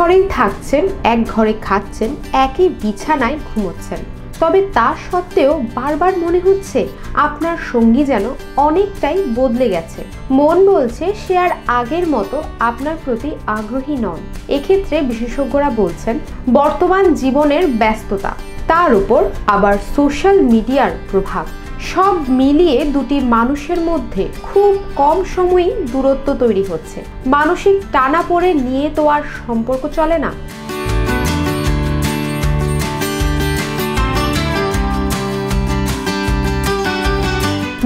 ঘরেই থাকছেন, এক ঘরে খাচ্ছেন, একই বিছানায় ঘুমোচ্ছেন, তবে তা সত্ত্বেও বারবার মনে হচ্ছে আপনার সঙ্গী যেন অনেকটাই বদলে গেছে। মন বলছে সে আর আগের মতো আপনার প্রতি আগ্রহী নন। এক্ষেত্রে বিশেষজ্ঞরা বলছেন বর্তমান জীবনের ব্যস্ততা, তার উপর আবার সোশ্যাল মিডিয়ার প্রভাব, সব মিলিয়ে দুটি মানুষের মধ্যে খুব কম সময়েই দূরত্ব তৈরি হচ্ছে। মানসিক টানাপোড়ে নিয়ে তো আর সম্পর্ক চলে না।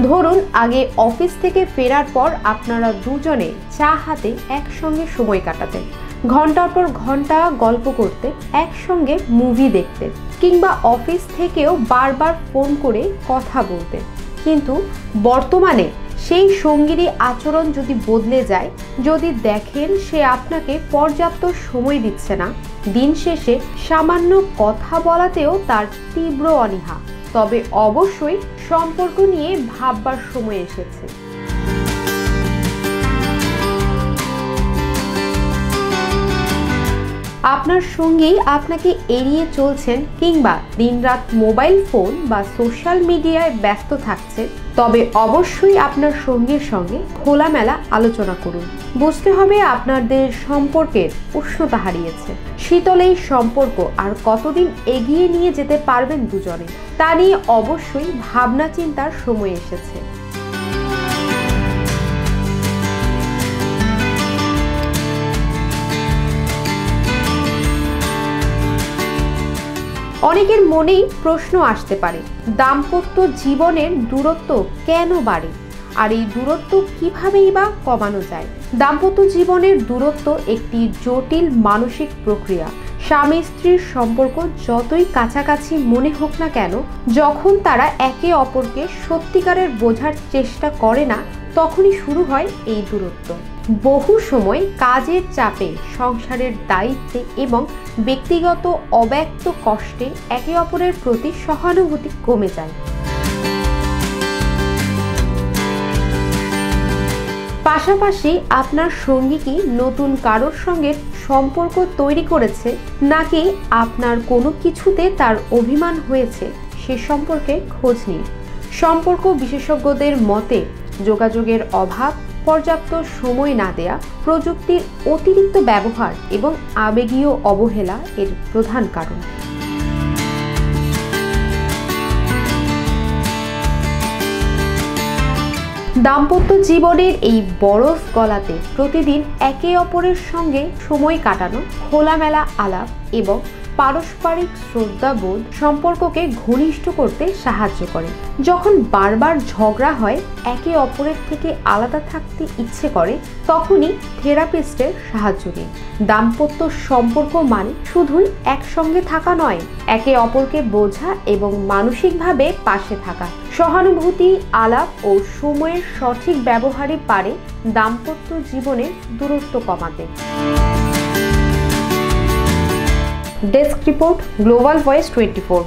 ধরুন আগে অফিস থেকে ফেরার পর আপনারা দুজনে চা হাতে একসঙ্গে সময় কাটাতেন, ঘন্টার পর ঘন্টা গল্প করতে, একসঙ্গে মুভি দেখতেন, কিংবা অফিস থেকেও বারবার ফোন করে কথা বলতেন। কিন্তু বর্তমানে সেই সঙ্গীরই আচরণ যদি বদলে যায়, যদি দেখেন সে আপনাকে পর্যাপ্ত সময় দিচ্ছে না, দিন শেষে সামান্য কথা বলাতেও তার তীব্র অনীহা, তবে অবশ্যই সম্পর্ক নিয়ে ভাববার সময় এসেছে। আপনার সঙ্গী আপনাকে এড়িয়ে চলছেন কিংবা দিনরাত মোবাইল ফোন বা সোশ্যাল মিডিয়ায় ব্যস্ত থাকছেন, তবে অবশ্যই আপনার সঙ্গীর সঙ্গে খোলামেলা আলোচনা করুন। বুঝতে হবে আপনাদের সম্পর্কের উষ্ণতা হারিয়েছে। শীতল এই সম্পর্ক আর কতদিন এগিয়ে নিয়ে যেতে পারবেন দুজনে, তা নিয়ে অবশ্যই ভাবনা চিন্তার সময় এসেছে। অনেকের মনেই প্রশ্ন আসতে পারে, দাম্পত্য জীবনের দূরত্ব কেন বাড়ে, আর এই দূরত্ব কিভাবেই বা কমানো যায়? দাম্পত্য জীবনের দূরত্ব একটি জটিল মানসিক প্রক্রিয়া। স্বামী স্ত্রীর সম্পর্ক যতই কাছাকাছি মনে হোক না কেন, যখন তারা একে অপরকে সত্যিকারের বোঝার চেষ্টা করে না, তখনই শুরু হয় এই দূরত্ব। বহু সময় কাজের চাপে, সংসারের দায়িত্বে এবং ব্যক্তিগত অব্যক্ত কষ্টে একে অপরের প্রতি সহানুভূতি কমে যায়। পাশাপাশি আপনার সঙ্গী কি নতুন কারোর সঙ্গে সম্পর্ক তৈরি করেছে, নাকি আপনার কোনো কিছুতে তার অভিমান হয়েছে, সে সম্পর্কে খোঁজ নিন। সম্পর্ক বিশেষজ্ঞদের মতে যোগাযোগের অভাব, পর্যাপ্ত সময় না দেয়া, প্রযুক্তির অতিরিক্ত ব্যবহার এবং আবেগীয় অবহেলা এর প্রধান কারণ। দাম্পত্য জীবনের এই বরফ গলাতে প্রতিদিন একে অপরের সঙ্গে সময় কাটানো, খোলামেলা আলাপ এবং পারস্পরিক শ্রদ্ধাবোধ সম্পর্ককে ঘনিষ্ঠ করতে সাহায্য করে। যখন বারবার ঝগড়া হয়, একে অপরের থেকে আলাদা থাকতে ইচ্ছে করে, তখনই থেরাপিস্টের সাহায্য নিন। দাম্পত্য সম্পর্ক মানে শুধুই একসঙ্গে থাকা নয়, একে অপরকে বোঝা এবং মানসিকভাবে পাশে থাকা। সহানুভূতি, আলাপ ও সময়ের সঠিক ব্যবহারই পারে দাম্পত্য জীবনের দূরত্ব কমাতে। Desk report, global voice 24।